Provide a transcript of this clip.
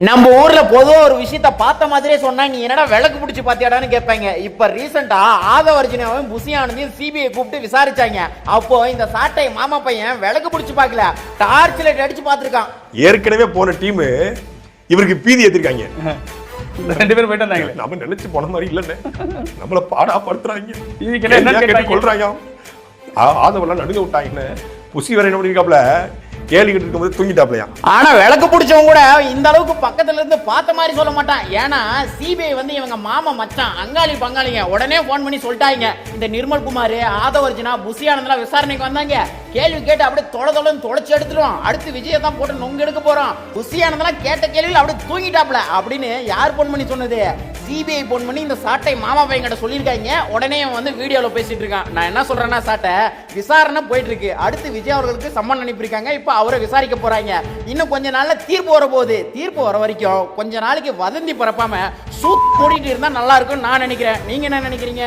நம்ம ஊர்ல பொதுவா ஒரு விஷயத்த பார்த்த மாதிரியே சொன்னா நீ என்னடா விளக்கு பிடிச்சி பாத்தியாடான்னு கேட்பாங்க. இப்ப ரீசெண்டா ஆதவர்ஜினாவும் புசியானந்தையும் சிபிஐ கூப்பிட்டு விசாரிச்சாங்க. அப்போ இந்த சாட்டை மாமா பையன் விளக்கு பிடிச்சி பார்க்கல, டார்ச் லைட் அடிச்சு பார்த்திருக்கான். ஏற்கனவே போன டீம் இவருக்கு பீதி ஏத்திருக்காங்க. ரெண்டு பேரும் போயிட்டு வந்தாங்க. நம்ம நினைச்சு போன மாதிரி இல்லன்னு நம்மள பாடா படுத்துறாங்க. இதுக்கு என்ன கேட்டு கொள்றாங்க. ஆதவெல்லாம் நடுங்க விட்டாங்கன்னு புசி வரை என்ன பண்ணிருக்காப்ல கேள்வி கிட்ட இருக்கும்போது தூங்கிட்டாப்லையா. ஆனா விளக்கு பிடிச்சவங்க கூட இந்த அளவுக்கு பக்கத்துல இருந்து பார்த்த மாதிரி சொல்ல மாட்டான். ஏன்னா சிபிஐ வந்து இவங்க மாமா மச்சான் அங்காளி பங்காளிங்க உடனே போன் பண்ணி சொல்லிட்டாங்க, இந்த நிர்மல் குமார் ஆதவர்ஜினா புசியானந்தெல்லாம் விசாரணைக்கு வந்தாங்க, கேள்வி கேட்டு அப்படியே தொலைன்னு தொலைச்சு எடுத்துருவோம், அடுத்து விஜயை தான் போட்டு நொங்கு எடுக்க போறோம், புசியானந்தெல்லாம் கேட்ட கேள்வியில் அப்படியே தூங்கிட்டாப்ல அப்படின்னு யார் போன் பண்ணி சொன்னது? சிபிஐ போன் பண்ணி இந்த சாட்டை மாமா பையன் கிட்ட சொல்லியிருக்காங்க. உடனே வந்து வீடியோல பேசிட்டு இருக்கான். நான் என்ன சொல்றேன்னா, சாட்டை விசாரணை போயிட்டு இருக்கு, அடுத்து விஜய் அவர்களுக்கு சம்மன் அனுப்பியிருக்காங்க, இப்ப அவரை விசாரிக்க போறாங்க. இன்னும் கொஞ்ச நாள்ல தீர்ப்பு வர போகுது. தீர்ப்பு வர வரைக்கும் கொஞ்ச நாளைக்கு வதந்தி பரப்பாம சூத் மூடிட்டு இருந்தா நல்லா இருக்கும் நான் நினைக்கிறேன். நீங்க என்ன நினைக்கிறீங்க?